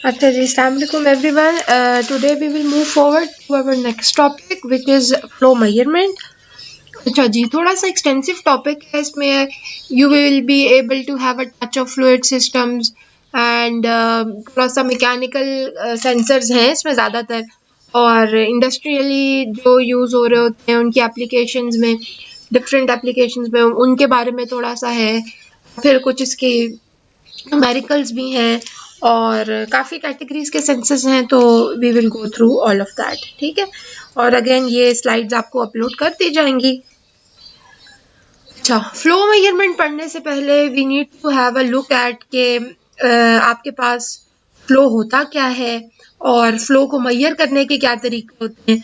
अच्छा जी, अस्सलाम वालेकुम everyone. Today we will move forward to our next topic which is flow measurement. अच्छा जी, थोड़ा सा एक्सटेंसिव टॉपिक है इसमें। You will be able to have a touch of fluid systems and थोड़ा सा मैकेनिकल सेंसर्स हैं इसमें ज़्यादातर, और इंडस्ट्रियली जो यूज़ हो रहे होते हैं उनकी एप्लीकेशंस में, डिफरेंट एप्लीकेशंस में उनके बारे में थोड़ा सा है। फिर कुछ इसके न्यूमेरिकल्स भी हैं और काफ़ी कैटेगरीज के सेंसेस हैं, तो we will go through all of that. ठीक है, और अगेन ये स्लाइड्स आपको अपलोड कर दी जाएंगी। अच्छा, फ्लो मेजरमेंट पढ़ने से पहले we need to have a look at के आपके पास फ्लो होता क्या है और फ्लो को मेजर करने के क्या तरीके होते हैं।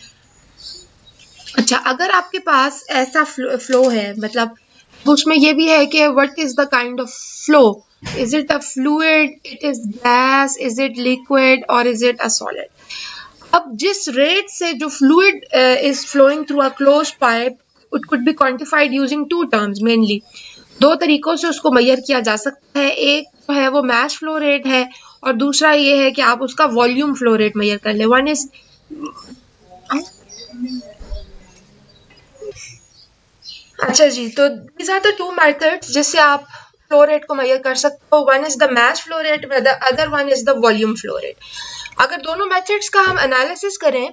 अच्छा, अगर आपके पास ऐसा फ्लो है, मतलब उसमें ये भी है कि what is the kind of flow, is it a fluid, it is gas, is it liquid और इज इट अ सॉलिड। अब जिस रेट से जो fluid is flowing through a close pipe, it could be quantified using two terms mainly. दो तरीकों से उसको major किया जा सकता है। एक जो है वो मैस फ्लो रेट है और दूसरा ये है कि आप उसका वॉल्यूम फ्लो रेट मेजर कर ले। वन इज, अच्छा जी, तो these are the two methods जिससे आप फ्लो रेट को मेजर कर सकते हो। One is the mass flow rate, the other one is the volume flow rate. अगर दोनों मेथड्स का हम एनालिसिस करें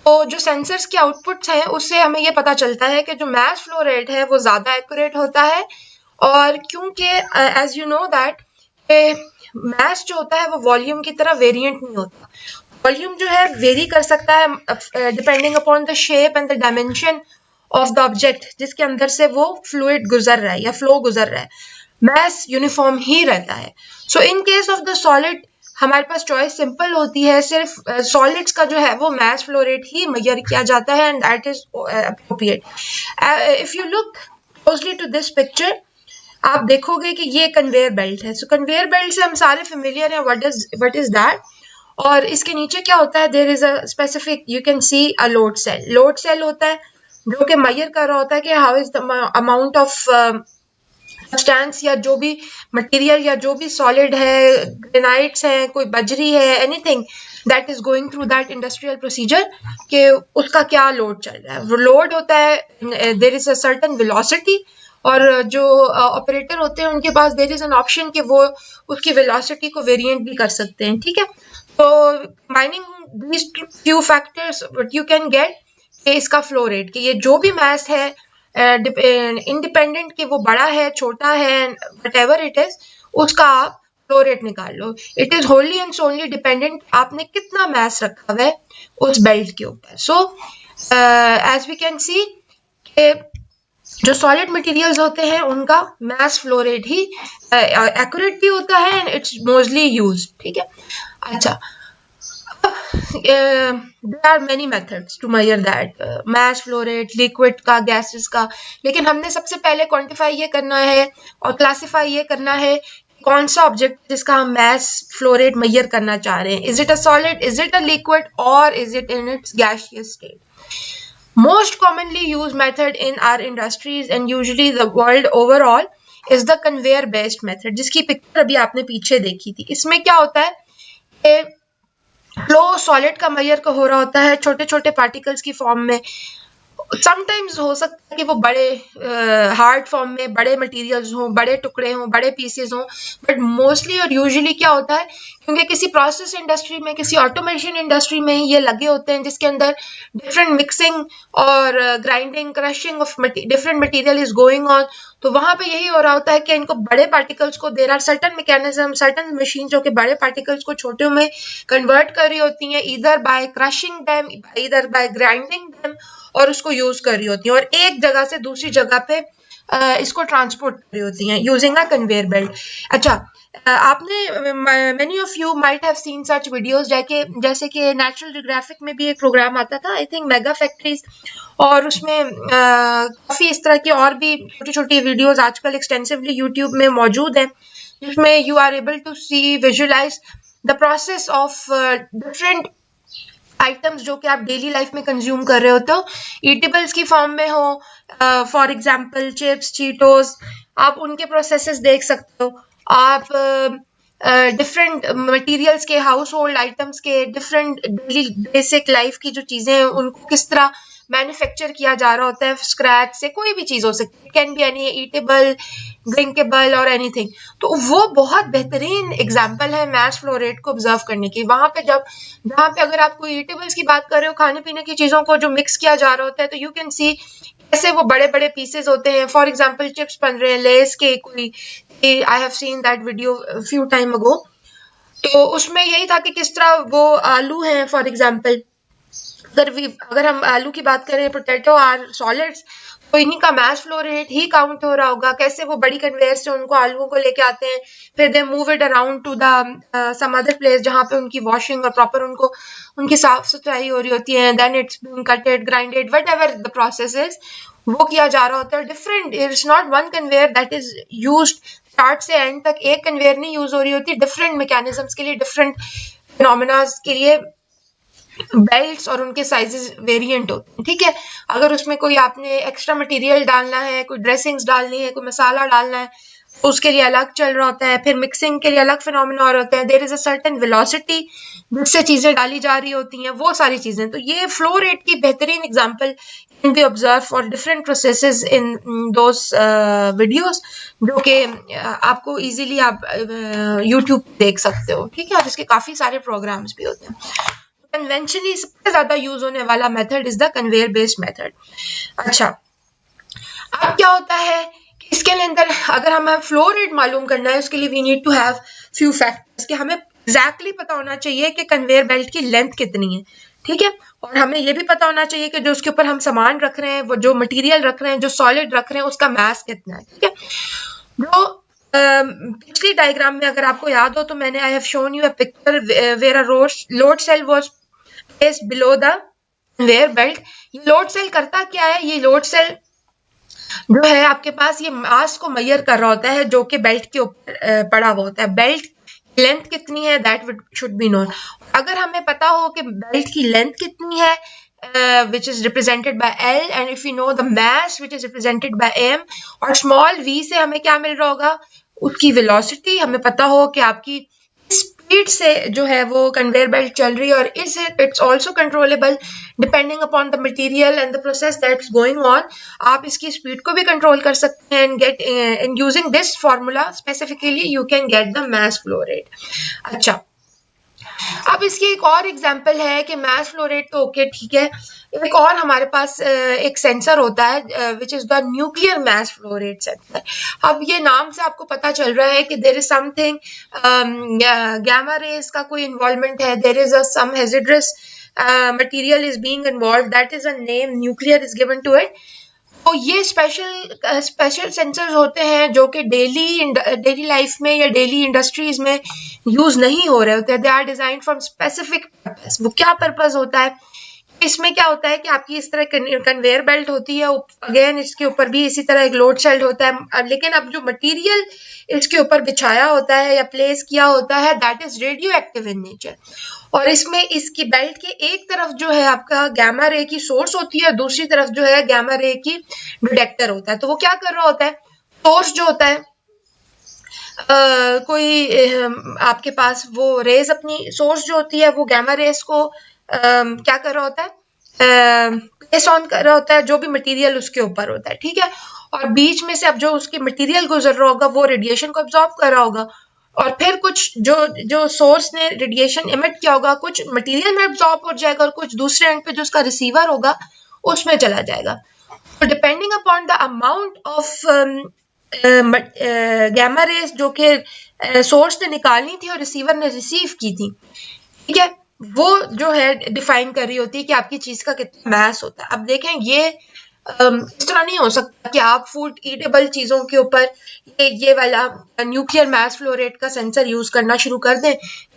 तो जो सेंसर्स के आउटपुट्स हैं उससे हमें ये पता चलता है कि जो मैस फ्लो रेट है वो ज़्यादा एक्यूरेट होता है। और क्योंकि as you know that mass जो होता है वो वॉल्यूम की तरह वेरिएंट नहीं होता। वॉल्यूम जो है वेरी कर सकता है depending upon the shape and the dimension of the object जिसके अंदर से वो फ्लूइड गुजर रहा है या फ्लो गुजर रहा है। मैस यूनिफॉर्म ही रहता है। So in case of the solid हमारे पास चॉइस सिंपल होती है, सिर्फ सॉलिड्स का जो है वो मैस फ्लो रेट ही मेजर किया जाता है and that is appropriate. If you look closely to this picture, आप देखोगे कि ये कन्वेयर बेल्ट है। सो कन्वेयर बेल्ट से हम सारे फेमिलियर हैं, व्हाट इज दैट। और इसके नीचे क्या होता है, there is a specific, you can see a load cell. Load cell होता है जो कि मेजर कर रहा होता है कि how is the amount of substance या जो भी मटेरियल या जो भी सॉलिड है, ग्रेनाइट्स है, कोई बजरी है, anything that is going through that industrial procedure, कि उसका क्या लोड चल रहा है। वो लोड होता है, there is a certain velocity, और जो ऑपरेटर होते हैं उनके पास देयर इज एन ऑप्शन कि वो उसकी वेलोसिटी को वेरिएंट भी कर सकते हैं। ठीक है, तो combining these few factors what you can get कि इसका फ्लो रेट, कि ये जो भी मास है इंडिपेंडेंट कि वो बड़ा है छोटा है वट एवर इट इज, उसका आप फ्लो रेट निकाल लो। It is wholly and solely dependent आपने कितना मास रखा हुआ है उस बेल्ट के ऊपर। So as we can see जो सॉलिड मटेरियल्स होते हैं उनका मास फ्लो रेट ही एक्यूरेट भी होता है एंड इट्स मोस्टली यूज्ड। ठीक है, अच्छा, there are many methods to measure that mass flow rate, liquid का, gases का, लेकिन हमने सबसे पहले क्वांटिफाई ये करना है और क्लासिफाई ये करना है कौन सा ऑब्जेक्ट जिसका हम मैस फ्लो रेट मेजर करना चाह रहे हैं। Is it a solid, is it a liquid और is it in its gaseous state. Most commonly used method in our industries and usually the world overall is the conveyor based method, जिसकी picture अभी आपने पीछे देखी थी। इसमें क्या होता है, फ्लो सॉलिड का मेजर का हो रहा होता है छोटे छोटे पार्टिकल्स की फॉर्म में। समटाइम्स हो सकता है कि वो बड़े हार्ड फॉर्म में बड़े मटेरियल्स हों, बड़े टुकड़े हों, बड़े पीसेस हों, बट मोस्टली और यूजुअली क्या होता है, क्योंकि किसी प्रोसेस इंडस्ट्री में, किसी ऑटोमेशन इंडस्ट्री में ये लगे होते हैं जिसके अंदर डिफरेंट मिक्सिंग और grinding, crushing of different material is going on, तो वहां पे यही हो रहा होता है कि इनको बड़े पार्टिकल्स को, there are certain mechanism, certain machine जो कि बड़े पार्टिकल्स को छोटे में कन्वर्ट कर रही होती हैं, either by crushing them, either by grinding them, और उसको यूज कर रही होती हैं और एक जगह से दूसरी जगह पे इसको ट्रांसपोर्ट कर रही होती हैं यूजिंग अ कन्वेयर बेल्ट। अच्छा, आपने many of you might have seen such videos, जैसे कि नेचुरल ज्योग्राफिक में भी एक प्रोग्राम आता था, आई थिंक मेगा फैक्ट्रीज, और उसमें काफी इस तरह की और भी छोटी छोटी वीडियोस आजकल एक्सटेंसिवली यूट्यूब में मौजूद है, जिसमें you are able to see, visualise the process of different items जो कि आप डेली लाइफ में कंज्यूम कर रहे होते हो, ईटेबल्स की फॉर्म में हो, फॉर एग्जांपल चिप्स, चीटोस, आप उनके प्रोसेसेस देख सकते हो। आप डिफरेंट मटेरियल्स के, हाउस होल्ड आइटम्स के, डिफरेंट डेली बेसिक लाइफ की जो चीज़ें हैं उनको किस तरह मैन्युफैक्चर किया जा रहा होता है स्क्रैच से, कोई भी चीज़ हो सकती है, can be any eatable, drinkable और एनीथिंग। तो वो बहुत बेहतरीन एग्जांपल है मैश फ्लो रेट को ऑब्जर्व करने की। वहां पे जहाँ पे अगर आप कोई ईटेबल्स की बात कर रहे हो, खाने पीने की चीज़ों को जो मिक्स किया जा रहा होता है, तो यू कैन सी ऐसे वो बड़े बड़े पीसेस होते हैं। फॉर एग्जाम्पल चिप्स बन रहे हैं लेस के, कोई, I have seen that video few time ago. तो उसमें यही था कि किस तरह वो आलू हैं फॉर एग्जाम्पल, अगर हम आलू की बात करें, पोटैटो आर सॉलिड्स, तो इन्हीं का मैश फ्लो रेट ही काउंट हो रहा होगा। कैसे वो बड़ी कन्वेयर से उनको आलूओं को लेके आते हैं, फिर they move it around to the some other place जहाँ पे उनकी वॉशिंग और प्रॉपर उनको उनकी साफ सुथराई हो रही होती है, then it's being cutted, grinded, whatever the process is, वो किया जा रहा होता है। Different, it's not one conveyor that is used start से एंड तक, एक कन्वेयर नहीं यूज हो रही होती, डिफरेंट मैकेनिज्म्स के लिए, डिफरेंट फिनोमेनास के लिए बेल्ट्स और उनके साइजेस वेरिएंट होते हैं, ठीक है। अगर उसमें कोई आपने एक्स्ट्रा मटेरियल डालना है, कोई ड्रेसिंग्स डालनी है, कोई मसाला डालना है, तो उसके लिए अलग चल रहा होता है, फिर मिक्सिंग के लिए अलग फिनोमेना और होते हैं, there is a certain velocity जिससे चीजें डाली जा रही होती हैं, वो सारी चीजें। तो ये फ्लो रेट की बेहतरीन example can be observe for different processes in those videos, जो कि आपको इजीली आप यूट्यूब पे देख सकते हो, ठीक है। और इसके काफी सारे प्रोग्राम्स भी होते हैं। कन्वेंशनली सबसे ज्यादा यूज होने वाला method is the conveyor based method. अच्छा, अब क्या होता है कि इसके अंदर अगर हमें फ्लो रेट मालूम करना है, उसके लिए we need to have few factors, कि हमें एग्जैक्टली पता होना चाहिए कि कन्वेयर बेल्ट की लेंथ कितनी है, ठीक है। और हमें ये भी पता होना चाहिए कि जो उसके ऊपर हम सामान रख रहे हैं, वो जो मटेरियल रख रहे हैं, जो सॉलिड रख रहे हैं, उसका मास कितना है, ठीक है। जो पिछली डायग्राम में अगर आपको याद हो, तो मैंने I have shown you a picture where a load cell was placed below the conveyor belt. ये लोड सेल करता क्या है, ये लोड सेल जो है आपके पास ये मास को मेजर कर रहा होता है जो कि बेल्ट के ऊपर पड़ा हुआ होता है। बेल्ट लेंथ कितनी है दैट शुड बी नोन। अगर हमें पता हो कि बेल्ट की लेंथ कितनी है, which is represented by L, and if we know the mass which is represented by M, और small v से हमें क्या मिल रहा होगा, उसकी वेलोसिटी, हमें पता हो कि आपकी स्पीड से जो है वो कन्वेयर बेल्ट चल रही है, और is it's also controllable depending upon the material and the process that's going on. आप इसकी स्पीड को भी कंट्रोल कर सकते हैं, and get in using this formula specifically you can get the mass flow rate. अच्छा, अब इसकी एक और एग्जांपल है कि मास फ्लो रेट तो ओके, ठीक है। एक और हमारे पास एक सेंसर होता है which is the nuclear mass flow rate sensor. अब ये नाम से आपको पता चल रहा है कि there is something, gamma rays का कोई इन्वॉल्वमेंट है, there is a some hazardous material is being involve, that is a name, nuclear is given to it. तो ये स्पेशल सेंसर्स होते हैं जो कि डेली लाइफ में या डेली इंडस्ट्रीज में यूज नहीं हो रहे होते हैं। They are design for specific purpose. वो क्या पर्पस होता है, इसमें क्या होता है कि आपकी इस तरह कन्वेयर बेल्ट होती है, अगेन इसके ऊपर भी इसी तरह एक लोड शेल्ड होता है, लेकिन अब जो मटेरियल इसके ऊपर बिछाया होता है या प्लेस किया होता है that is radio active in nature. और इसमें इसकी बेल्ट के एक तरफ जो है आपका गामा रे की सोर्स होती है, दूसरी तरफ जो है गामा रे की डिटेक्टर होता है। तो वो क्या कर रहा होता है, सोर्स जो होता है, आपके पास वो रेज, अपनी सोर्स जो होती है वो गामा रेज को क्या कर रहा होता है, प्लेस ऑन कर रहा होता है जो भी मटेरियल उसके ऊपर होता है, ठीक है। और बीच में से अब जो उसके मटेरियल गुजर रहा होगा वो रेडिएशन को अब्सॉर्ब कर रहा होगा, और फिर कुछ जो सोर्स ने रेडिएशन इमिट किया होगा, कुछ मटेरियल में अब्सॉर्ब हो जाएगा और कुछ दूसरे एंड पे जो उसका रिसीवर होगा उसमें चला जाएगा। तो depending upon the amount of gamma rays जो कि सोर्स ने निकालनी थी और रिसीवर ने रिसीव की थी, ठीक है, वो जो है डिफाइन कर रही होती है कि आपकी चीज का कितना मास होता है। अब देखें, ये इस तरह नहीं हो सकता कि आप फूड ईटेबल चीजों के ऊपर ये वाला न्यूक्लियर मास फ्लो रेट का सेंसर यूज करना शुरू कर दें।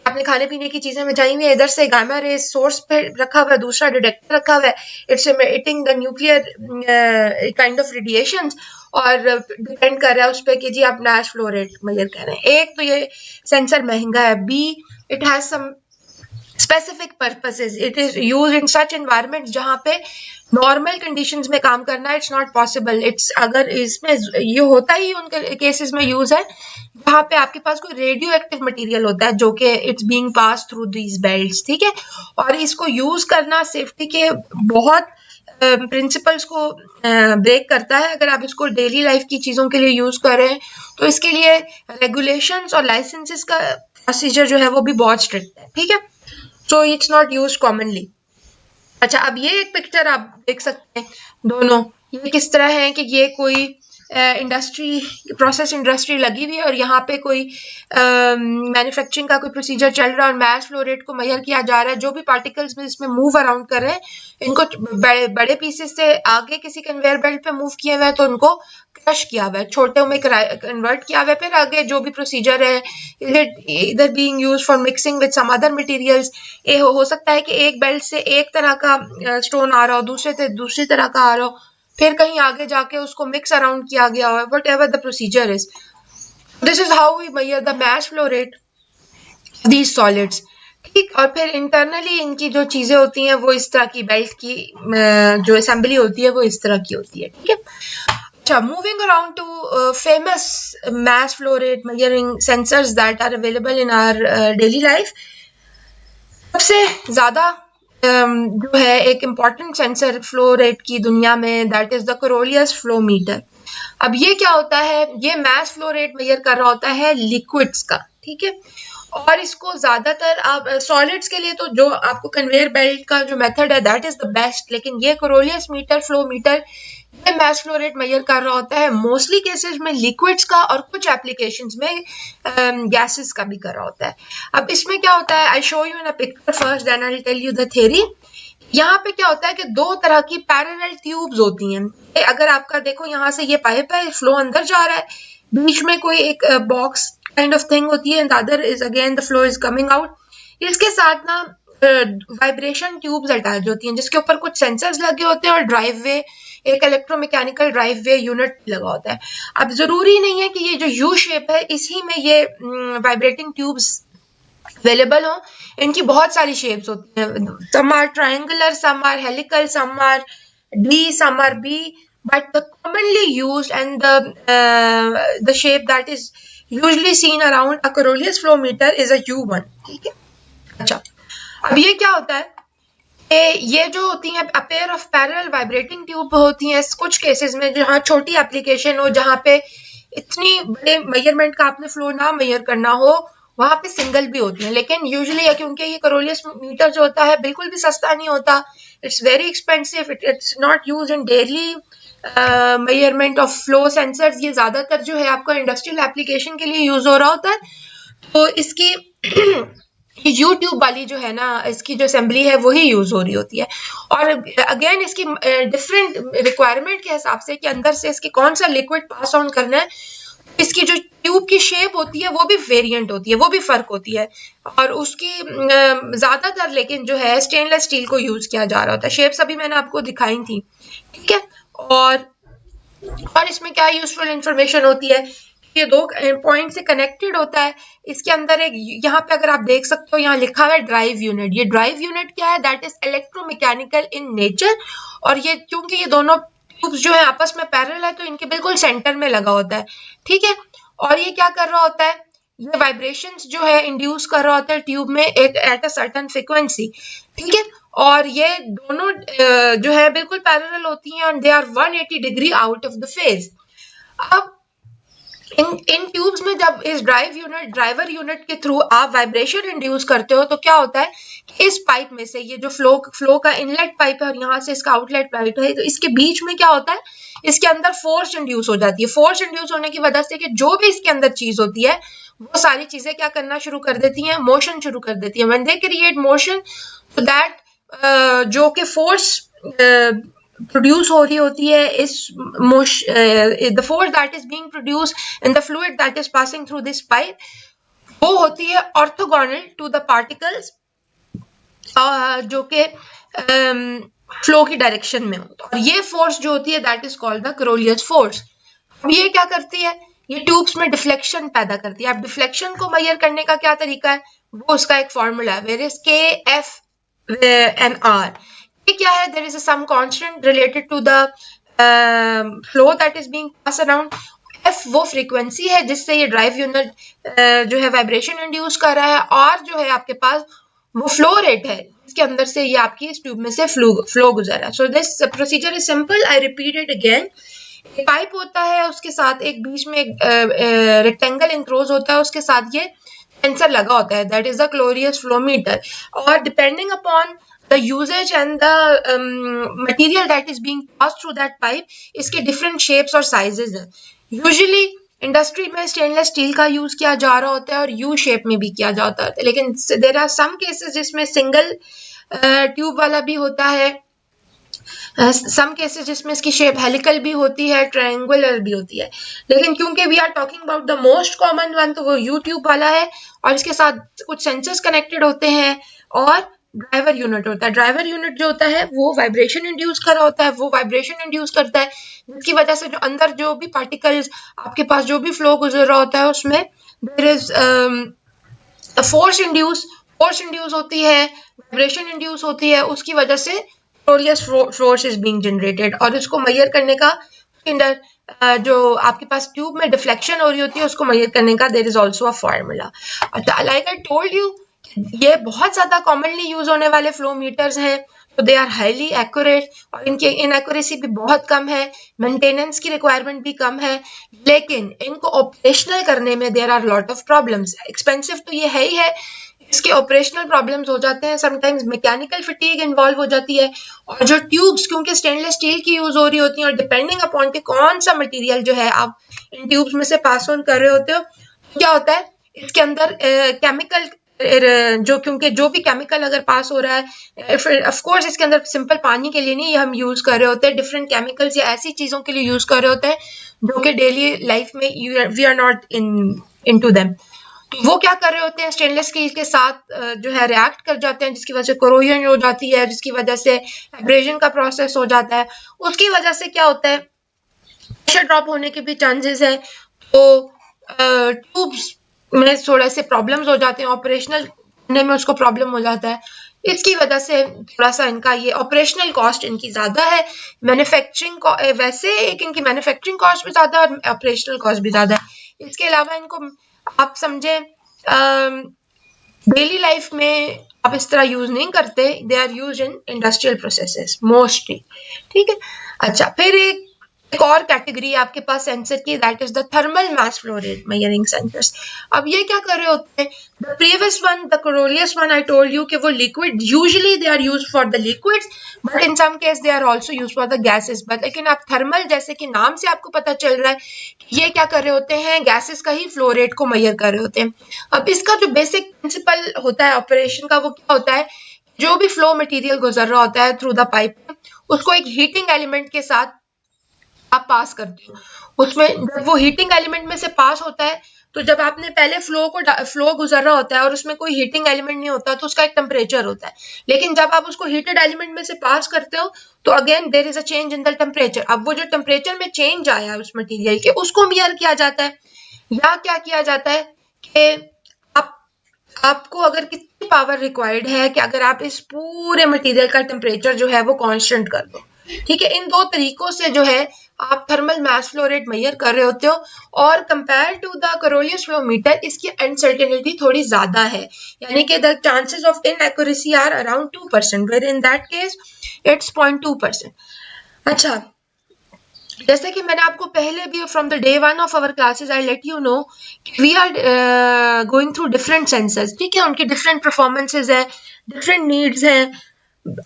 आपने खाने पीने की चीजें बचाई हुई है, इधर से गामा रे सोर्स पे रखा हुआ है, दूसरा डिटेक्टर रखा हुआ है, it's emitting the nuclear kind of radiations, और डिपेंड कर रहा है उस पर कि जी आप मास फ्लो रेट मेजर कर रहे हैं। एक तो ये सेंसर महंगा है, be it has some specific purposes, it is use in such environment जहाँ पे नॉर्मल कंडीशंस में काम करना इट्स नॉट पॉसिबल। इट्स अगर इसमें ये होता ही उन केसेस में यूज है जहाँ पे आपके पास कोई रेडियो एक्टिव मटेरियल होता है जो कि it's being pass through these belts, ठीक है। और इसको यूज करना सेफ्टी के बहुत प्रिंसिपल्स को ब्रेक करता है। अगर आप इसको डेली लाइफ की चीज़ों के लिए यूज कर रहे हैं तो इसके लिए रेगुलेशंस और लाइसेंसेस का प्रोसीजर जो है वो भी बहुत स्ट्रिक्ट है, ठीक है। So it's not use commonly. अच्छा, अब ये एक पिक्चर आप देख सकते हैं दोनों, ये किस तरह है कि ये कोई इंडस्ट्री, प्रोसेस इंडस्ट्री लगी हुई है और यहाँ पे कोई मैन्युफैक्चरिंग का कोई प्रोसीजर चल रहा है और मैस फ्लो रेट को मेजर किया जा रहा है। जो भी पार्टिकल्स में इसमें मूव अराउंड कर रहे हैं इनको बड़े पीसेस से आगे किसी कन्वेयर बेल्ट पे मूव किए हुए हैं तो उनको क्रश किया हुआ है, छोटे में कन्वर्ट किया हुआ है, फिर आगे जो भी प्रोसीजर है इधर being use for mixing with some other materials. ये हो सकता है कि एक बेल्ट से एक तरह का स्टोन आ रहा हो, दूसरे से दूसरी तरह का आ रहा हो, फिर कहीं आगे जाके उसको मिक्स अराउंड किया गया हो, whatever the procedure is. This is how we measure the mass flow rate these solids, ठीक। और फिर इंटरनली इनकी जो चीजें होती हैं वो इस तरह की, बेल्ट की जो असेंबली होती है वो इस तरह की होती है, ठीक है। अच्छा, moving around to famous mass flow rate measuring sensors that are available in our daily life, सबसे ज़्यादा जो है एक इम्पॉर्टेंट सेंसर फ्लो रेट की दुनिया में, that is the Coriolis flow metre. अब ये क्या होता है, ये मैस फ्लो रेट मेजर कर रहा होता है लिक्विड्स का, ठीक है। और इसको ज्यादातर आप सॉलिड्स के लिए तो जो आपको कन्वेयर बेल्ट का जो मेथड है दैट इज द बेस्ट, लेकिन ये कोरोलियस मीटर, फ्लो मीटर, ये मैस फ्लो रेट मेजर कर रहा होता है मोस्टली केसेस में लिक्विड्स का और कुछ एप्लीकेशंस में गैसेस का भी कर रहा होता है। अब इसमें क्या होता है, I show you in a picture first then I will tell you the theory. यहाँ पे क्या होता है कि दो तरह की पैरेलल ट्यूब्स होती हैं। अगर आपका देखो यहाँ से ये पाइप है, फ्लो अंदर जा रहा है, बीच में कोई एक बॉक्स काइंड ऑफ थिंग होती है, other is again the flow is coming out. इसके साथ ना वाइब्रेशन ट्यूब्स अटैच होती हैं जिसके ऊपर कुछ सेंसर्स लगे होते हैं और ड्राइव वे, एक इलेक्ट्रोमैकेनिकल ड्राइव वे यूनिट लगा होता है। अब जरूरी नहीं है कि ये जो यू शेप है इसी में ये वाइब्रेटिंग ट्यूब्स अवेलेबल हो, इनकी बहुत सारी शेप्स होती हैं। Some are triangular, some are helical, some are D, some are B, but the commonly used and the shape that is usually seen around a Coriolis flow meter is a U1, ठीक है। अच्छा, अब ये क्या होता है, ये जो होती हैं a pair of parallel vibrating tube होती हैं कुछ केसेस में जहाँ छोटी एप्लीकेशन हो, जहाँ पे इतनी बड़े मेजरमेंट का आपने फ्लो ना मेजर करना हो, वहां पे सिंगल भी होती हैं। लेकिन यूजुअली क्योंकि ये कोरोलियस मीटर जो होता है बिल्कुल भी सस्ता नहीं होता, it's very expensive, it's not use in daily measurement of flow sensors. ये ज्यादातर जो है आपका इंडस्ट्रियल एप्लीकेशन के लिए यूज हो रहा होता है। तो इसकी यूट्यूब वाली जो है ना, इसकी जो असेंबली है वही यूज हो रही होती है। और अगेन इसकी डिफरेंट रिक्वायरमेंट के हिसाब से कि अंदर से इसकी कौन सा लिक्विड पास ऑन करना है, इसकी जो ट्यूब की शेप होती है वो भी वेरिएंट होती है, वो भी फर्क होती है। और उसकी ज्यादातर लेकिन जो है स्टेनलेस स्टील को यूज किया जा रहा होता है। शेप्स अभी मैंने आपको दिखाई थी, ठीक है। और इसमें क्या यूजफुल इंफॉर्मेशन होती है, ये दो पॉइंट से कनेक्टेड होता है। इसके अंदर एक, यहाँ पे अगर आप देख सकते हो यहाँ लिखा हुआ है ड्राइव यूनिट। ये ड्राइव यूनिट क्या है, that is electromechanical in nature. और ये क्योंकि ये दोनों ट्यूब्स जो है आपस में पैरेलल है तो इनके बिल्कुल सेंटर में लगा होता है, ठीक है। और ये क्या कर रहा होता है, ये वाइब्रेशंस जो है इंड्यूस कर रहा होता है ट्यूब में एक एट अ सर्टेन फ्रीक्वेंसी, ठीक है। और ये दोनों जो है बिल्कुल पैरेलल होती हैं और they are 180 degree out of the phase. अब इन ट्यूब्स में जब इस ड्राइवर यूनिट के थ्रू आप वाइब्रेशन इंड्यूस करते हो तो क्या होता है, इस पाइप में से ये जो फ्लो का इनलेट पाइप है और यहाँ से इसका आउटलेट पाइप है, तो इसके बीच में क्या होता है, इसके अंदर फोर्स इंड्यूस हो जाती है। फोर्स इंड्यूस होने की वजह से कि जो भी इसके अंदर चीज होती है वो सारी चीजें क्या करना शुरू कर देती हैं, मोशन शुरू कर देती है। When they create motion, so that जो कि फोर्स प्रोड्यूस हो रही होती है, इस the force that is being produce in the fluid that is passing through this pipe, वो होती है ऑर्थोगोनल टू द पार्टिकल्स जो कि फ्लो की डायरेक्शन में हो। और ये फोर्स जो होती है that is called the Coriolis force. अब ये क्या करती है, ये ट्यूब्स में डिफ्लेक्शन पैदा करती है। अब डिफ्लेक्शन को मेजर करने का क्या तरीका है, वो उसका एक फॉर्मूला है, where is K F and R. ये क्या है, there is some constant related to the flow that is being pass around. F वो फ्रीक्वेंसी है जिससे ये ड्राइव यूनिट जो है वाइब्रेशन इंड्यूस कर रहा है, और जो है आपके पास वो फ्लो रेट है इसके अंदर से ये आपकी इस ट्यूब में से फ्लो गुजर रहा है। So this procedure is simple, I repeat it again. Pipe होता है, उसके साथ एक बीच में एक रेक्टेंगल इंक्लोज होता है, उसके साथ ये सेंसर लगा होता है, that is the Coriolis flow meter. और depending upon the usage and the material that is being passed through that pipe, इसके different shapes और sizes हैं। Usually इंडस्ट्री में स्टेनलेस स्टील का यूज किया जा रहा होता है और यू शेप में भी किया जाता है, लेकिन देर आर सम केसेस जिसमें सिंगल ट्यूब वाला भी होता है, सम केसेस जिसमें इसकी शेप हेलिकल भी होती है, ट्रायंगुलर भी होती है। लेकिन क्योंकि we are talking about the most common one, तो वो यू ट्यूब वाला है और इसके साथ कुछ सेंसर्स कनेक्टेड होते हैं और ड्राइवर यूनिट होता है। ड्राइवर यूनिट जो होता है वो वाइब्रेशन इंड्यूस कर रहा होता है, वो वाइब्रेशन इंड्यूस करता है जिसकी वजह से जो अंदर जो भी पार्टिकल्स आपके पास जो भी फ्लो गुजर रहा होता है उसमें देयर इज फोर्स इंड्यूस होती है, वाइब्रेशन इंड्यूस होती है, उसकी वजह से क्लोरियस फोर्स इज बीइंग जनरेटेड। और इसको मेजर करने का अंदर जो आपके पास ट्यूब में डिफ्लेक्शन हो रही होती है उसको मेजर करने का there is also a formula. Like I told you, ये बहुत ज्यादा कॉमनली यूज होने वाले फ्लो मीटर्स हैं, तो दे आर हाईली एक्यूरेट और इनकी इनएक्यूरेसी भी बहुत कम है, मेंटेनेंस की रिक्वायरमेंट भी कम है, लेकिन इनको ऑपरेशनल करने में there are lot of problems. Expensive तो ये है ही है, इसके ऑपरेशनल प्रॉब्लम्स हो जाते हैं, समटाइम्स मैकेनिकल फटीग इन्वॉल्व हो जाती है, और जो ट्यूब्स क्योंकि स्टेनलेस स्टील की यूज हो रही होती है और डिपेंडिंग अपॉन के कौन सा मटेरियल जो है आप इन ट्यूब्स में से पास ऑन कर रहे होते हो, क्या होता है इसके अंदर केमिकल जो क्योंकि जो भी केमिकल अगर पास हो रहा है, ऑफ कोर्स इसके अंदर सिंपल पानी के लिए नहीं ये हम यूज कर रहे होते हैं, डिफरेंट केमिकल्स या ऐसी चीजों के लिए यूज कर रहे होते हैं जो कि डेली लाइफ में we are not into them. वो क्या कर रहे होते हैं, स्टेनलेस स्टील के साथ जो है रिएक्ट कर जाते हैं, जिसकी वजह से कोरोजन हो जाती है, जिसकी वजह से एब्रेजन का प्रोसेस हो जाता है। उसकी वजह से क्या होता है, प्रेशर ड्रॉप होने के भी चांसेस है, तो ट्यूब्स में थोड़े से प्रॉब्लम्स हो जाते हैं, ऑपरेशनल करने में उसको प्रॉब्लम हो जाता है। इसकी वजह से थोड़ा सा इनका ये ऑपरेशनल कॉस्ट इनकी ज्यादा है, मैन्युफैक्चरिंग वैसे एक इनकी मैन्युफैक्चरिंग कॉस्ट भी ज्यादा है और ऑपरेशनल कॉस्ट भी ज्यादा है। इसके अलावा इनको आप समझे डेली लाइफ में आप इस तरह यूज नहीं करते, they are use in industrial processes mostly, ठीक है। अच्छा, फिर एक और कैटेगरी आपके पास सेंसर की, that is the thermal mass flow rate measuring sensors. अब ये क्या कर रहे होते हैं, the previous one the Coriolis one I told you कि वो liquid, usually they are used for the liquids but in some case they are also used for the gases. But लेकिन आप थर्मल, जैसे कि नाम से आपको पता चल रहा है, ये क्या कर रहे होते हैं, गैसेस का ही फ्लो रेट को मेजर कर रहे होते हैं। अब इसका जो बेसिक प्रिंसिपल होता है ऑपरेशन का, वो क्या होता है, जो भी फ्लो मटीरियल गुजर रहा होता है थ्रू द पाइप उसको एक हीटिंग एलिमेंट के साथ आप पास करते हो। उसमें जब वो हीटिंग एलिमेंट में से पास होता है, तो जब आपने पहले फ्लो गुजर रहा होता है और उसमें कोई हीटिंग एलिमेंट नहीं होता तो उसका एक टेम्परेचर होता है, लेकिन जब आप उसको हीटेड एलिमेंट में से पास करते हो तो again there is a change in the temperature. अब वो जो टेम्परेचर में चेंज आया है उस मटेरियल के, उसको मेजर किया जाता है, या क्या किया जाता है कि आपको अगर कितनी पावर रिक्वायर्ड है कि अगर आप इस पूरे मटेरियल का टेम्परेचर जो है वो कांस्टेंट कर दो, ठीक है। इन दो तरीकों से जो है आप thermal mass flow rate measure कर रहे होते हो, और compare to the Coriolis flow meter इसकी अनसर्टेनिटी थोड़ी ज्यादा है, यानी कि the chances of inaccuracy are around 2%, where in that case it's 0.2%। अच्छा, जैसे कि मैंने आपको पहले भी from the day one of our classes I let you know we are going through different sensors, ठीक है, उनकी डिफरेंट परफॉर्मेंसेज है, डिफरेंट नीड्स हैं।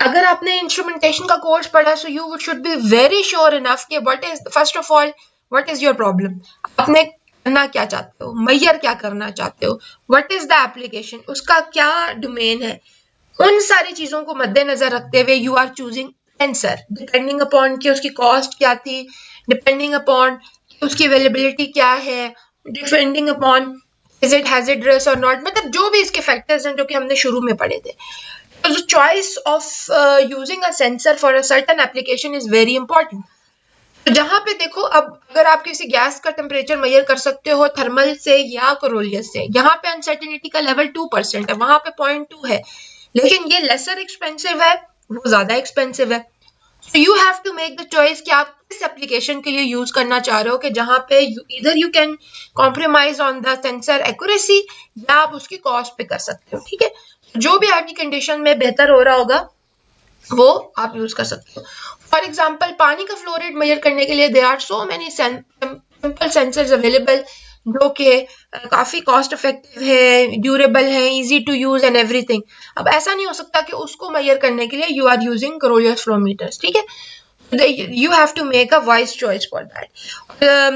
अगर आपने इंस्ट्रूमेंटेशन का कोर्स पढ़ा so you should be very sure enough कि what is first of all what is your problem, आपने करना क्या चाहते हो, मेजर क्या करना चाहते हो, व्हाट इज द एप्लीकेशन, उसका क्या डोमेन है। उन सारी चीजों को मद्देनजर रखते हुए you are choosing sensor depending upon कि उसकी कॉस्ट क्या थी, डिपेंडिंग अपॉन उसकी अवेलेबिलिटी क्या है, depending upon is it hazardous और नॉट, मतलब जो भी इसके फैक्टर्स हैं जो कि हमने शुरू में पढ़े थे। So the choice of using a sensor for a certain application is very important. तो जहां पे देखो, अब अगर आप किसी गैस का टेम्परेचर मेजर कर सकते हो थर्मल से या कोरोलियस से, यहाँ पे अनसर्टेनिटी का लेवल 2% है, वहां पे 0.2 है, लेकिन ये लेसर एक्सपेंसिव है, वो ज्यादा एक्सपेंसिव है। So you have to make the choice कि आप किस एप्लीकेशन के लिए यूज करना चाह रहे हो, कि जहां पे इधर you can compromise on the sensor accuracy या आप उसकी कॉस्ट पे कर सकते हो, ठीक है। जो भी आपकी कंडीशन में बेहतर हो रहा होगा वो आप यूज कर सकते हो। फॉर एग्जाम्पल पानी का फ्लो रेट मेजर करने के लिए there are so many simple sensors available, जो कि काफी कॉस्ट इफेक्टिव है, ड्यूरेबल है, easy to use and everything. अब ऐसा नहीं हो सकता कि उसको मेजर करने के लिए you are using Coriolis flow meters, ठीक है। You have to make a wise choice for that.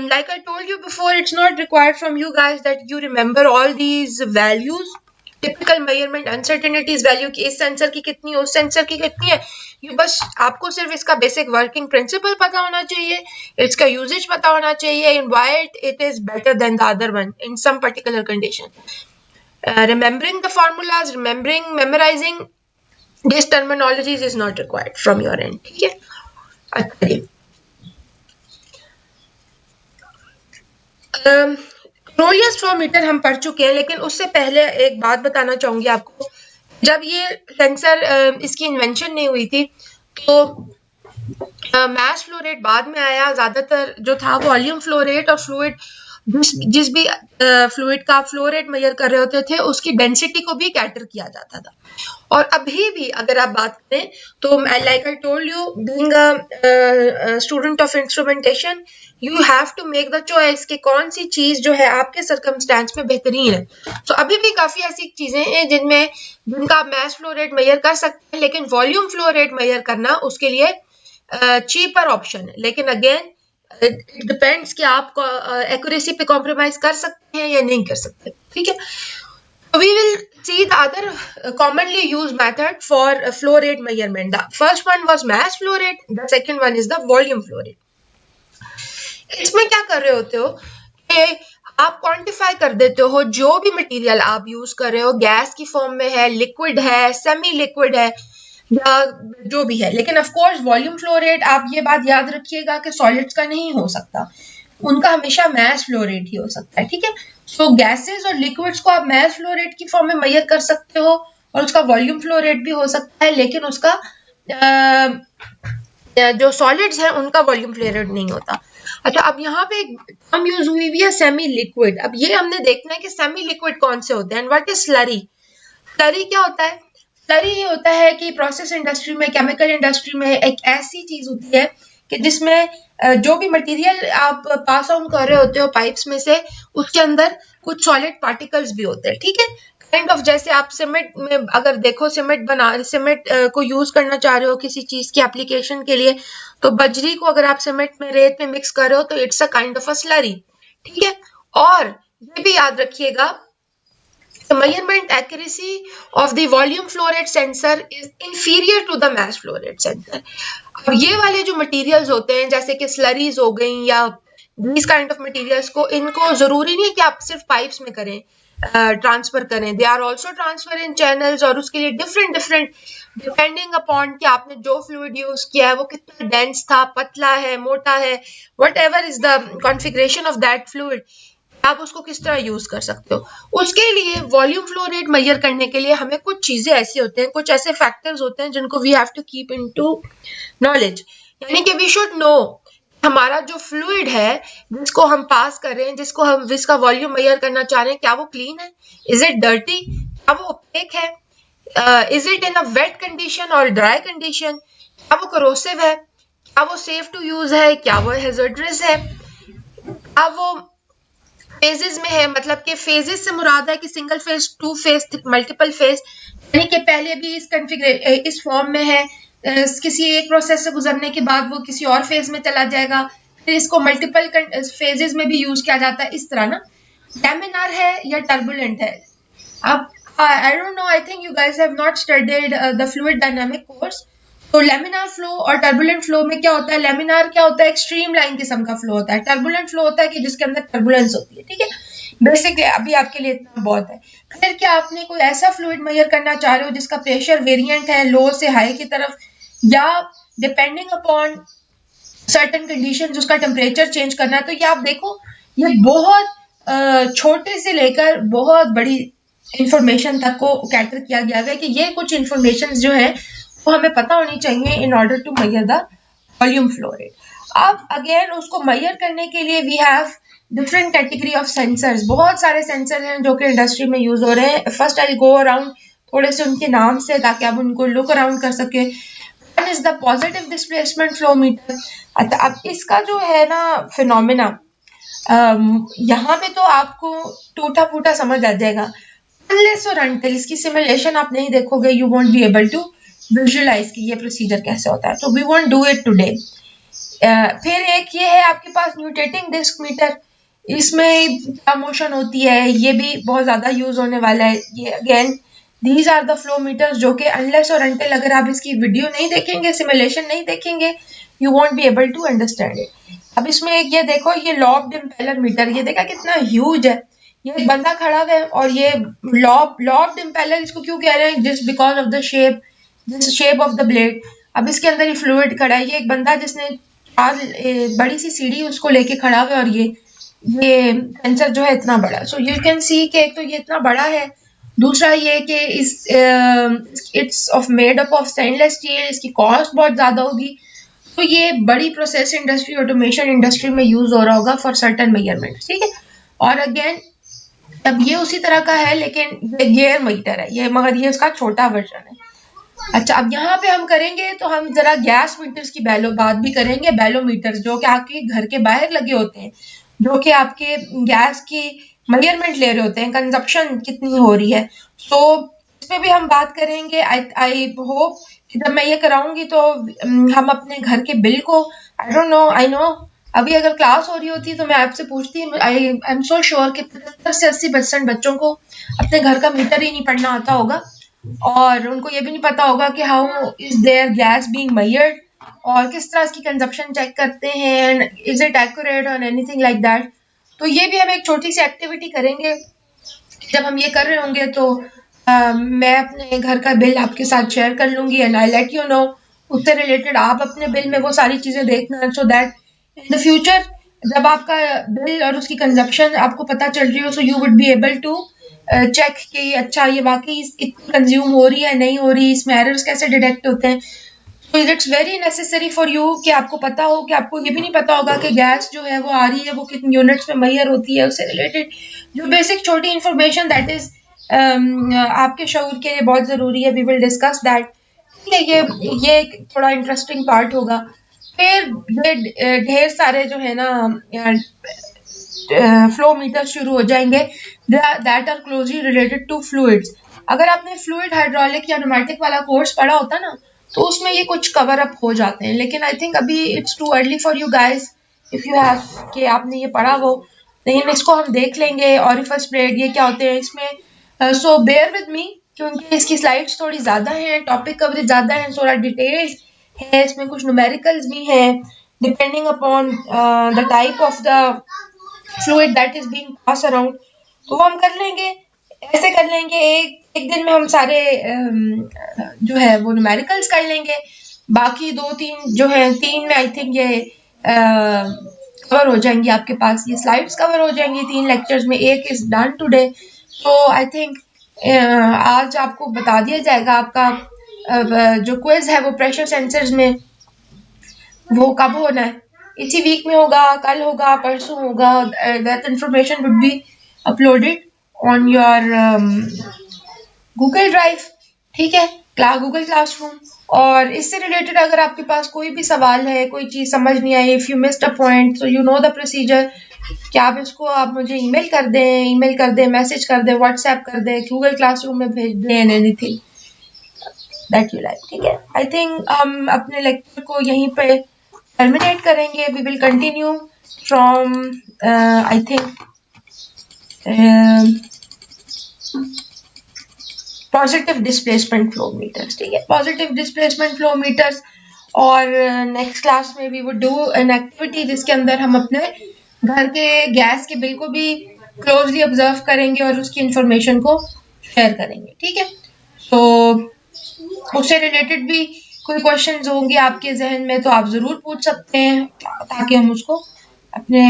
Like I told you before, it's not required from you guys that you remember all these values. Typical measurement uncertainties value की इस sensor की कितनी है, उस sensor की कितनी है, ये बस आपको सिर्फ इसका बेसिक वर्किंग प्रिंसिपल पता होना चाहिए, इसका यूजेज पता होना चाहिए, and why it is better than the other one in some particular condition. Remembering the formulas, memorising this terminologies is not required from your end, ठीक है। अच्छा जी, कोरोलियस फ्लो मीटर हम पढ़ चुके हैं, लेकिन उससे पहले एक बात बताना चाहूंगी आपको। जब ये सेंसर इसकी इन्वेंशन नहीं हुई थी, तो मैस फ्लो रेट बाद में आया। ज्यादातर जो था वॉल्यूम फ्लो रेट और फ्लूइड, जिस भी फ्लूइड का आप फ्लो रेट मेजर कर रहे होते थे उसकी डेंसिटी को भी कैटर किया जाता था। और अभी भी अगर आप बात करें तो like I told you, being a student of instrumentation, you have to make the choice कि कौन सी चीज जो है आपके सर्कमस्टेंस में बेहतरीन है। तो अभी भी काफी ऐसी चीजें हैं जिनका आप मैस फ्लो रेट मेजर कर सकते हैं, लेकिन वॉल्यूम फ्लो रेट मेजर करना उसके लिए चीपर ऑप्शन है। लेकिन अगेन इट डिपेंड्स कि आप एक्यूरेसी पे कॉम्प्रोमाइज कर सकते हैं या नहीं कर सकते, ठीक है। We will see the other commonly used method for flow rate measurement. The first one was mass flow rate. The second one is the volume flow rate. इसमें क्या कर रहे होते हो कि आप क्वांटिफाई कर देते हो जो भी मटेरियल आप यूज कर रहे हो, गैस की फॉर्म में है, लिक्विड है, सेमी लिक्विड है, या जो भी है। लेकिन of course volume flow rate, आप ये बात याद रखिएगा कि सॉलिड्स का नहीं हो सकता, उनका हमेशा मैस फ्लो रेट ही हो सकता है, ठीक है। सो गैसेस और लिक्विड्स को आप मैस फ्लो रेट की फॉर्म में मेजर कर सकते हो, और उसका वॉल्यूम फ्लो रेट भी हो सकता है, लेकिन उसका जो सॉलिड्स है उनका वॉल्यूम फ्लो रेट नहीं होता। अच्छा, अब यहाँ पे एक टर्म यूज हुई हुई है सेमी लिक्विड। अब ये हमने देखना है कि सेमी लिक्विड कौन से होते हैं, and what is slurry. Slurry क्या होता है? स्लरी ये होता है कि प्रोसेस इंडस्ट्री में, केमिकल इंडस्ट्री में एक ऐसी चीज होती है कि जिसमें जो भी मटेरियल आप पास ऑन कर रहे होते हो पाइप्स में से, उसके अंदर कुछ सॉलिड पार्टिकल्स भी होते हैं, ठीक है। काइंड ऑफ जैसे आप सीमेंट में अगर देखो, सीमेंट को यूज करना चाह रहे हो किसी चीज की एप्लीकेशन के लिए, तो बजरी को अगर आप सीमेंट में, रेत में मिक्स कर रहे हो तो it's a kind of a slurry, ठीक है। और ये भी याद रखिएगा, the measurement accuracy of the volume flow rate sensor is inferior to the mass flow rate sensor. अब ये वाले जो मटेरियल्स होते हैं जैसे कि स्लरीज हो गई या these kind of materials को, इनको जरूरी नहीं है कि आप सिर्फ पाइप्स में करें, ट्रांसफर करें, they are also transfer in channels, और उसके लिए डिफरेंट डिपेंडिंग अपॉन कि आपने जो फ्लूइड यूज किया है वो कितना डेंस था, पतला है, मोटा है, what ever is the configuration of that fluid, आप उसको किस तरह यूज कर सकते हो। उसके लिए वॉल्यूम फ्लो रेट मेजर करने के लिए हमें कुछ चीजें ऐसी होते हैं, कुछ ऐसे फैक्टर्स होते हैं जिनको we have to keep into knowledge. यानी कि वी शुड नो हमारा जो फ्लूइड है जिसको हम पास कर रहे हैं, जिसका वॉल्यूम मेजर करना चाह रहे हैं, क्या वो क्लीन है, इज इट डर्टी, क्या वो ओपेक है, is it in a wait condition और ड्राई कंडीशन, क्या वो करोसिव है, क्या वो सेफ टू यूज है, क्या वो हैजर्डस है, क्या वो फेजेस में है। मतलब कि फेजेस से मुराद है कि single phase, two phase, multiple phase, यानी कि पहले भी इस फॉर्म में है, किसी एक प्रोसेस से गुजरने के बाद वो किसी और फेज में चला जाएगा, फिर इसको मल्टीपल फेजेस में भी यूज किया जाता है, इस तरह ना। लैमिनार है या टर्बुलेंट है। अब I don't know, I think you guys have not studied the fluid dynamic course. तो लेमिनार फ्लो और टर्बुलेंट फ्लो में क्या होता है? लेमिनार क्या होता है? एक स्ट्रीम लाइन किस्म का फ्लो होता है। टर्बुलेंट फ्लो होता है कि जिसके अंदर टर्बुलेंस होती है, ठीक है। बेसिकली अभी आपके लिए इतना बहुत है। फिर क्या आपने कोई ऐसा फ्लूइड मेजर करना चाह रहे हो जिसका प्रेशर वेरिएंट है लो से हाई की तरफ, या डिपेंडिंग अपॉन सर्टेन कंडीशन उसका टेम्परेचर चेंज करना है। तो ये आप देखो, ये बहुत छोटे से लेकर बहुत बड़ी इंफॉर्मेशन तक को कैटर किया गया है कि ये कुछ इंफॉर्मेशन जो है वो हमें पता होनी चाहिए in order to measure the volume flow rate. अब अगेन उसको मेजर करने के लिए we have different category of sensors. बहुत सारे सेंसर हैं जो कि इंडस्ट्री में यूज हो रहे हैं। फर्स्ट आई गो अराउंड थोड़े से उनके नाम से ताकि आप उनको लुक अराउंड कर सके। One is the positive displacement flow meter. अब इसका जो है ना फिनोमिना, यहाँ पे तो आपको टूटा फूटा समझ आ जाएगा। अनलेस और अनटिल इसकी सिमुलेशन आप नहीं देखोगे, you won't be able to visualise कि ये प्रोसीजर कैसे होता है। तो we won't do it today. फिर एक ये है आपके पास न्यूटेटिंग डिस्क मीटर। इसमें क्या मोशन होती है, ये भी बहुत ज्यादा यूज होने वाला है। ये again these are the flow meters जो कि अनलेस और अनटिल अगर आप इसकी वीडियो नहीं देखेंगे, सिमुलेशन नहीं देखेंगे, you won't be able to understand it. अब इसमें एक ये देखो, ये लॉब्ड इम्पेलर मीटर, ये देखा कितना ह्यूज है। ये एक बंदा खड़ा हुआ है और ये लॉब्ड इम्पेलर इसको क्यों कह रहे हैं, just because of the shape, this shape of the blade. अब इसके अंदर ये फ्लूइड खड़ा है। ये एक बंदा जिसने बड़ी सी सीढ़ी उसको लेके खड़ा हुआ है और ये सेंसर जो है इतना बड़ा। सो यू कैन सी कि एक तो ये इतना बड़ा है, दूसरा ये कि it's of made up of stainless steel, इसकी कॉस्ट बहुत ज्यादा होगी। तो ये बड़ी प्रोसेस इंडस्ट्री, ऑटोमेशन इंडस्ट्री में यूज हो रहा होगा फॉर सर्टेन मेजरमेंट, ठीक है। और अगेन अब ये उसी तरह का है लेकिन ये गियर मीटर है ये, मगर ये उसका छोटा वर्जन है। अच्छा, अब यहाँ पे हम करेंगे तो हम जरा गैस मीटर्स की बात भी करेंगे। बैलोमीटर्स जो कि आपके घर के बाहर लगे होते हैं, जो कि आपके गैस की मेजरमेंट ले रहे होते हैं, कंजप्शन कितनी हो रही है। सो इस पे भी हम बात करेंगे। आई होप जब मैं ये कराऊंगी तो हम अपने घर के बिल को, I don't know, I know अभी अगर क्लास हो रही होती तो मैं आपसे पूछती, आई एम सो श्योर कि 75 से 80% बच्चों को अपने घर का मीटर ही नहीं पढ़ना आता होगा और उनको ये भी नहीं पता होगा कि how is there gas being measured और किस तरह इसकी कंजप्शन चेक करते हैं, इज इट एक्यूरेट और एनीथिंग लाइक दैट। तो ये भी हम एक छोटी सी एक्टिविटी करेंगे। जब हम ये कर रहे होंगे तो मैं अपने घर का बिल आपके साथ शेयर कर लूंगी and I let you no. उससे रिलेटेड आप अपने बिल में वो सारी चीजें देखना, so that in the future जब आपका बिल और उसकी कंजप्शन आपको पता चल रही हो, so you would be able to check कि अच्छा ये वाकई इतनी कंज्यूम हो रही है नहीं हो रही, इसमें एरर्स कैसे डिटेक्ट होते हैं। तो it's very necessary for you कि आपको पता हो कि आपको ये भी नहीं पता होगा कि गैस जो है वो आ रही है वो कितनी यूनिट्स में मेजर होती है। उससे रिलेटेड जो बेसिक छोटी इंफॉर्मेशन दैट इज आपके शऊर के लिए बहुत ज़रूरी है। वी विल डिस्कस दैट, ठीक है। ये थोड़ा इंटरेस्टिंग पार्ट होगा। फिर ये ढेर सारे जो है ना फ्लो मीटर शुरू हो जाएंगे that are closely related to fluids. अगर आपने फ्लूइड हाइड्रोलिक या न्यूमेटिक वाला कोर्स पढ़ा होता ना तो उसमें ये कुछ कवर अप हो जाते हैं, लेकिन आई थिंक अभी it's too early for you guys if you have कि आपने ये पढ़ा हो। लेकिन इसको हम देख लेंगे। ऑरिफिस प्लेट ये क्या होते हैं इसमें, सो बेयर विद मी क्योंकि इसकी स्लाइड्स थोड़ी ज़्यादा हैं, टॉपिक कवरेज ज़्यादा है, थोड़ा डिटेल्स है इसमें, कुछ न्यूमेरिकल्स भी हैं depending upon the type of the fluid that is being pass around. तो वो हम कर लेंगे, ऐसे कर लेंगे। एक दिन में हम सारे जो है वो न्यूमेरिकल्स कर लेंगे। बाकी 2-3 जो है 3 में आई थिंक ये कवर हो जाएंगी आपके पास, ये स्लाइड्स कवर हो जाएंगी 3 लेक्चर्स में। एक इज डन टुडे। तो आई थिंक आज आपको बता दिया जाएगा आपका जो क्विज है वो प्रेशर सेंसर्स में वो कब होना है। इसी वीक में होगा, कल होगा, परसों होगा। That information would be uploaded on your Google drive, ठीक है, गूगल क्लासरूम। और इससे रिलेटेड अगर आपके पास कोई भी सवाल है, कोई चीज़ समझ नहीं आई, if you missed a point, so you know the procedure कि आप इसको आप मुझे ईमेल कर दें, मैसेज कर दें, व्हाट्सएप कर दें, गूगल क्लासरूम में भेज दें, एनीथिंग दैट यू लाइक, ठीक है। आई थिंक हम अपने लेक्चर को यहीं पे टर्मिनेट करेंगे। We will continue from I think positive displacement flow meters, ठीक है, पॉजिटिव डिस्प्लेसमेंट फ्लो मीटर्स। और नेक्स्ट क्लास में we would do an activity जिसके अंदर हम अपने घर के गैस के बिल को भी क्लोजली ऑब्जर्व करेंगे और उसकी इंफॉर्मेशन को शेयर करेंगे, ठीक है। तो उससे रिलेटेड भी कोई क्वेश्चंस होंगे आपके जहन में तो आप ज़रूर पूछ सकते हैं ताकि हम उसको अपने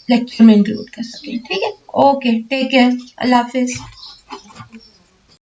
लेक्चर में इंक्लूड कर सकें। ठीक है, ओके, टेक केयर, अल्लाह हाफिज़।